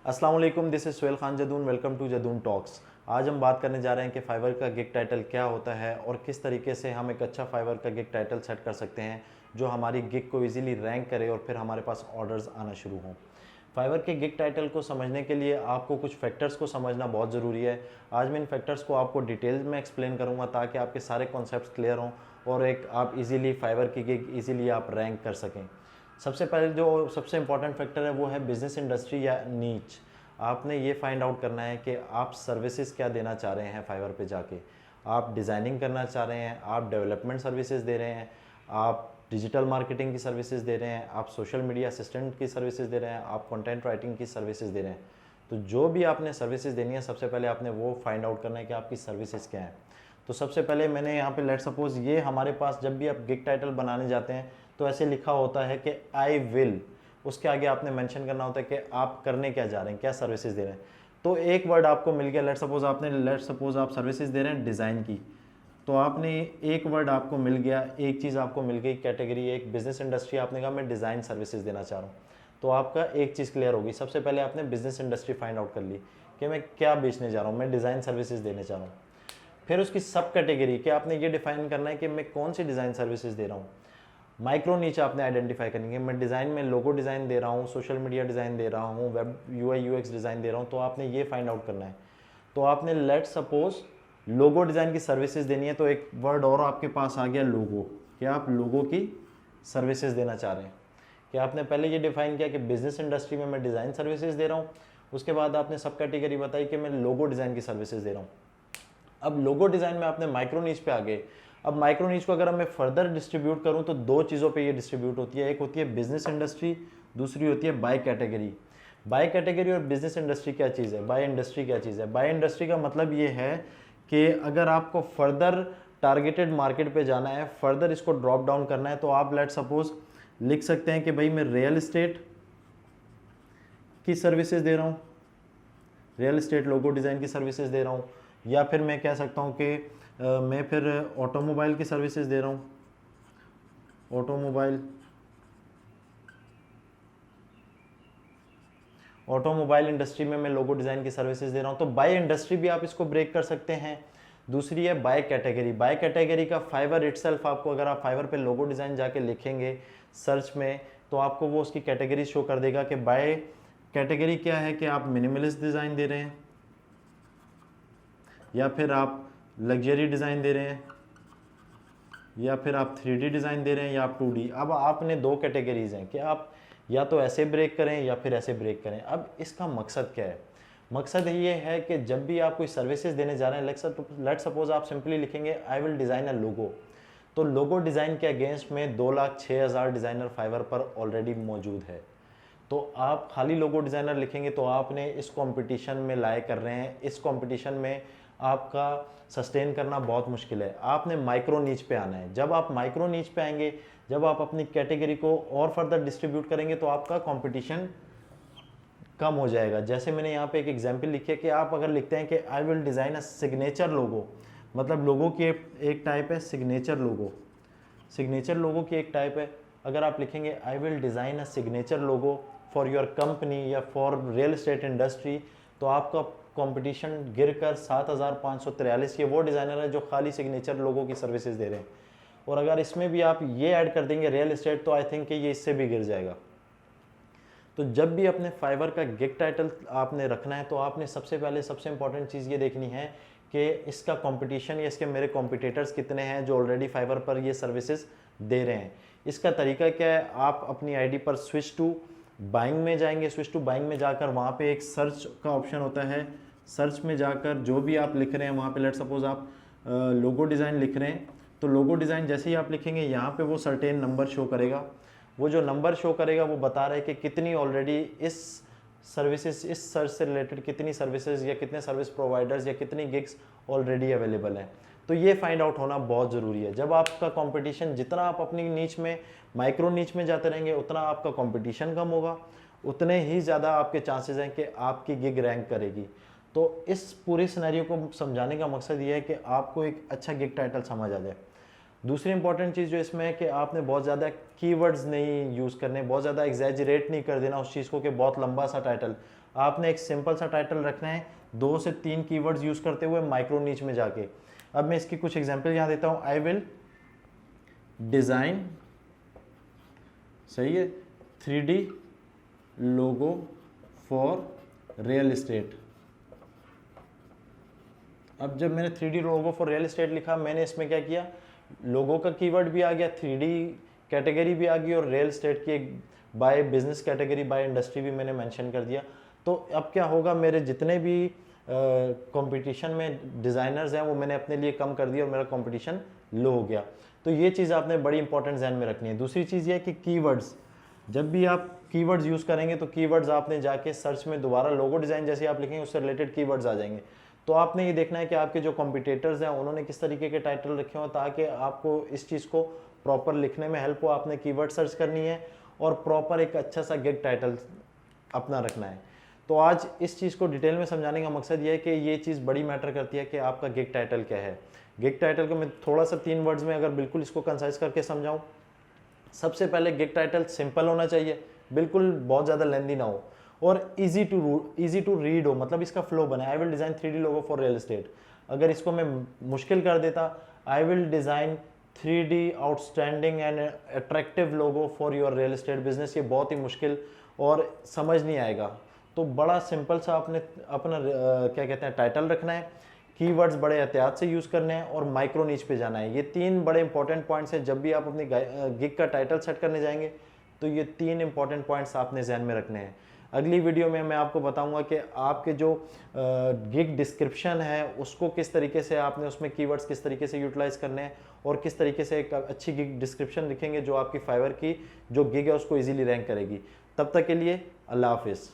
अस्सलाम वालेकुम, this is Suhail Khan Jadoon. Welcome to Jadoon talks. आज हम बात करने जा रहे हैं कि फाइवर का गिग टाइटल क्या होता है और किस तरीके से हम एक अच्छा फाइवर का गिग टाइटल सेट कर सकते हैं जो हमारी गिग को इजीली रैंक करे और फिर हमारे पास ऑर्डर्स आना शुरू हों। फाइवर के गिग टाइटल को समझने के लिए आपको कुछ फैक्टर्स को समझना बहुत ज़रूरी है। आज मैं इन फैक्टर्स को आपको डिटेल में एक्सप्लेन करूँगा ताकि आपके सारे कॉन्सेप्ट्स क्लियर हों और एक आप इजीली फाइवर की गिग इजीली आप रैंक कर सकें। सबसे पहले जो सबसे इंपॉर्टेंट फैक्टर है वो है बिजनेस इंडस्ट्री या नीच। आपने ये फाइंड आउट करना है कि आप सर्विसेज क्या देना चाह रहे हैं फाइवर पे जाके। आप डिज़ाइनिंग करना चाह रहे हैं, आप डेवलपमेंट सर्विसेज दे रहे हैं, आप डिजिटल मार्केटिंग की सर्विसेज दे रहे हैं, आप सोशल मीडिया असिस्टेंट की सर्विसेज दे रहे हैं, आप कंटेंट राइटिंग की सर्विसेज दे रहे हैं। तो जो भी आपने सर्विसेज देनी है सबसे पहले आपने वो फाइंड आउट करना है कि आपकी सर्विसेज क्या है। तो सबसे पहले मैंने यहाँ पे लेट सपोज ये हमारे पास जब भी आप गिग टाइटल बनाने जाते हैं तो ऐसे लिखा होता है कि आई विल, उसके आगे आपने मेंशन करना होता है कि आप करने क्या जा रहे हैं, क्या सर्विसेज दे रहे हैं। तो एक वर्ड आपको मिल गया, लेट सपोज आप सर्विसेज दे रहे हैं डिज़ाइन की, तो आपने एक वर्ड आपको मिल गया, एक चीज़ आपको मिल गई कैटेगरी, एक बिजनेस इंडस्ट्री, आपने कहा मैं डिज़ाइन सर्विसेज देना चाह रहा हूँ। तो आपका एक चीज़ क्लियर होगी, सबसे पहले आपने बिजनेस इंडस्ट्री फाइंड आउट कर ली कि मैं क्या बेचने जा रहा हूँ, मैं डिज़ाइन सर्विसेज देने चाह रहा हूँ। फिर उसकी सब कैटेगरी कि आपने ये डिफाइन करना है कि मैं कौन सी डिज़ाइन सर्विसेज दे रहा हूँ। माइक्रो नीच आपने आइडेंटिफाई करनी है, मैं डिज़ाइन में लोगो डिज़ाइन दे रहा हूँ, सोशल मीडिया डिज़ाइन दे रहा हूँ, वेब यूआई यूएक्स डिज़ाइन दे रहा हूँ, तो आपने ये फाइंड आउट करना है। तो आपने लेट सपोज लोगो डिज़ाइन की सर्विसेज देनी है, तो एक वर्ड और आपके पास आ गया लोगो, कि आप लोगो की सर्विसेज देना चाह रहे हैं। कि आपने पहले ये डिफाइन किया कि बिजनेस इंडस्ट्री में मैं डिज़ाइन सर्विसेज दे रहा हूँ, उसके बाद आपने सब कैटेगरी बताई कि मैं लोगो डिज़ाइन की सर्विसेज दे रहा हूँ। अब लोगो डिज़ाइन में आपने माइक्रो नीच पे आ गए। अब माइक्रो नीच को अगर मैं फर्दर डिस्ट्रीब्यूट करूं तो दो चीज़ों पे ये डिस्ट्रीब्यूट होती है, एक होती है बिजनेस इंडस्ट्री, दूसरी होती है बाय कैटेगरी। बाय कैटेगरी और बिजनेस इंडस्ट्री क्या चीज़ है, बाय इंडस्ट्री क्या चीज़ है। बाय इंडस्ट्री का मतलब ये है कि अगर आपको फर्दर टारगेटेड मार्केट पे जाना है, फर्दर इसको ड्रॉप डाउन करना है, तो आप लेट सपोज लिख सकते हैं कि भाई मैं रियल इस्टेट की सर्विसेज दे रहा हूँ, रियल इस्टेट लोगो डिज़ाइन की सर्विसेज दे रहा हूँ, या फिर मैं कह सकता हूँ कि मैं फिर ऑटोमोबाइल की सर्विसेज दे रहा हूँ, ऑटोमोबाइल इंडस्ट्री में मैं लोगो डिज़ाइन की सर्विसेज दे रहा हूँ। तो बाय इंडस्ट्री भी आप इसको ब्रेक कर सकते हैं। दूसरी है बाय कैटेगरी। बाय कैटेगरी का फाइवर इटसेल्फ आपको, अगर आप फाइवर पे लोगो डिज़ाइन जाके लिखेंगे सर्च में, तो आपको वो उसकी कैटेगरी शो कर देगा कि बाय कैटेगरी क्या है, कि आप मिनिमलिस्ट डिज़ाइन दे रहे हैं, या फिर आप लग्जरी डिज़ाइन दे रहे हैं, या फिर आप 3D डिज़ाइन दे रहे हैं, या आप 2D। अब आपने दो कैटेगरीज हैं कि आप या तो ऐसे ब्रेक करें या फिर ऐसे ब्रेक करें। अब इसका मकसद क्या है? मकसद ये है कि जब भी आप कोई सर्विसेज देने जा रहे हैं, लेट सपोज आप सिंपली लिखेंगे आई विल डिज़ाइन अ लोगो, तो लोगो डिज़ाइन के अगेंस्ट में 2,06,000 डिज़ाइनर फाइवर पर ऑलरेडी मौजूद है। तो आप खाली लोगो डिज़ाइनर लिखेंगे तो आपने इस कंपटीशन में लाए कर रहे हैं, इस कंपटीशन में आपका सस्टेन करना बहुत मुश्किल है। आपने माइक्रो नीच पे आना है। जब आप माइक्रो नीच पे आएंगे, जब आप अपनी कैटेगरी को और फर्दर डिस्ट्रीब्यूट करेंगे तो आपका कंपटीशन कम हो जाएगा। जैसे मैंने यहाँ पे एक एग्जांपल लिखी है कि आप अगर लिखते हैं कि I will design a signature logo, मतलब लोगो की एक टाइप है सिग्नेचर लोगो, सिग्नेचर लोगो की एक टाइप है। अगर आप लिखेंगे आई will design a signature logo for your company या फॉर रियल एस्टेट इंडस्ट्री, तो आपका कंपटीशन गिर कर 7,543, ये वो डिज़ाइनर है जो खाली सिग्नेचर लोगों की सर्विसेज दे रहे हैं। और अगर इसमें भी आप ये ऐड कर देंगे रियल एस्टेट, तो आई थिंक कि ये इससे भी गिर जाएगा। तो जब भी अपने फाइवर का गिग टाइटल आपने रखना है तो आपने सबसे पहले सबसे इंपॉर्टेंट चीज़ ये देखनी है कि इसका कंपटीशन या इसके मेरे कॉम्पिटिटर्स कितने हैं जो ऑलरेडी फाइवर पर ये सर्विसेज दे रहे हैं। इसका तरीका क्या है, आप अपनी आईडी पर स्विच टू बाइंग में जाएंगे। स्विच टू बाइंग में जाकर वहाँ पे एक सर्च का ऑप्शन होता है, सर्च में जाकर जो भी आप लिख रहे हैं वहाँ पे लेट सपोज आप लोगो डिज़ाइन लिख रहे हैं, तो लोगो डिज़ाइन जैसे ही आप लिखेंगे यहाँ पे वो सर्टेन नंबर शो करेगा। वो जो नंबर शो करेगा वो बता रहा है कि कितनी ऑलरेडी इस सर्विसेज, इस सर्च से रिलेटेड कितनी सर्विसेज या कितने सर्विस प्रोवाइडर्स या कितनी गिग्स ऑलरेडी अवेलेबल हैं। तो ये फाइंड आउट होना बहुत ज़रूरी है। जब आपका कंपटीशन, जितना आप अपनी नीच में माइक्रो नीच में जाते रहेंगे उतना आपका कंपटीशन कम होगा, उतने ही ज़्यादा आपके चांसेस हैं कि आपकी गिग रैंक करेगी। तो इस पूरे सिनेरियो को समझाने का मकसद ये है कि आपको एक अच्छा गिग टाइटल समझ आ जाए। दूसरी इंपॉर्टेंट चीज़ जो इसमें है कि आपने बहुत ज़्यादा कीवर्ड्स नहीं यूज़ करने, बहुत ज़्यादा एग्जैजरेट नहीं कर देना उस चीज़ को कि बहुत लंबा सा टाइटल। आपने एक सिंपल सा टाइटल रखना है, 2 से 3 कीवर्ड्स यूज़ करते हुए माइक्रो नीच में जाके। अब मैं इसकी कुछ एग्जांपल यहाँ देता हूँ। आई विल डिज़ाइन, सही है, 3D logo for real estate. अब जब मैंने 3D logo for real estate लिखा, मैंने इसमें क्या किया, लोगो का कीवर्ड भी आ गया, 3D कैटेगरी भी आ गई और रियल एस्टेट की एक by business category, by industry भी मैंने मेंशन कर दिया। तो अब क्या होगा, मेरे जितने भी कंपटीशन में डिज़ाइनर्स हैं वो मैंने अपने लिए कम कर दिया और मेरा कंपटीशन लो हो गया। तो ये चीज़ आपने बड़ी इंपॉर्टेंट ध्यान में रखनी है। दूसरी चीज़ ये है कि कीवर्ड्स, जब भी आप कीवर्ड्स यूज़ करेंगे तो कीवर्ड्स आपने जाके सर्च में दोबारा लोगो डिज़ाइन जैसे आप लिखेंगे उससे रिलेटेड कीवर्ड्स आ जाएंगे। तो आपने ये देखना है कि आपके जो कॉम्पिटिटर्स हैं उन्होंने किस तरीके के टाइटल रखे हों, ताकि आपको इस चीज़ को प्रॉपर लिखने में हेल्प हो। आपने कीवर्ड सर्च करनी है और प्रॉपर एक अच्छा सा गिग टाइटल अपना रखना है। तो आज इस चीज़ को डिटेल में समझाने का मकसद ये है कि ये चीज़ बड़ी मैटर करती है कि आपका गिग टाइटल क्या है। गिग टाइटल को मैं थोड़ा सा 3 वर्ड्स में अगर बिल्कुल इसको कंसाइज करके समझाऊँ, सबसे पहले गिग टाइटल सिंपल होना चाहिए, बिल्कुल बहुत ज़्यादा लेंदी ना हो, और इजी टू रीड हो, मतलब इसका फ्लो बने। आई will design 3D logo for real estate, अगर इसको मैं मुश्किल कर देता, आई will design 3D outstanding and attractive logo for your real estate business, ये बहुत ही मुश्किल और समझ नहीं आएगा। तो बड़ा सिंपल सा अपना क्या कहते हैं टाइटल रखना है, कीवर्ड्स बड़े एहतियात से यूज़ करने हैं और माइक्रो नीच पे जाना है। ये 3 बड़े इंपॉर्टेंट पॉइंट्स हैं। जब भी आप अपनी गिग का टाइटल सेट करने जाएंगे तो ये 3 इंपॉर्टेंट पॉइंट्स आपने ध्यान में रखने हैं। अगली वीडियो में मैं आपको बताऊंगा कि आपके जो गिग डिस्क्रिप्शन है उसको किस तरीके से आपने उसमें कीवर्ड्स किस तरीके से यूटिलाइज करने हैं और किस तरीके से एक अच्छी गिग डिस्क्रिप्शन लिखेंगे जो आपकी फाइवर की जो गिग है उसको इजीली रैंक करेगी। तब तक के लिए अल्लाह हाफिज़।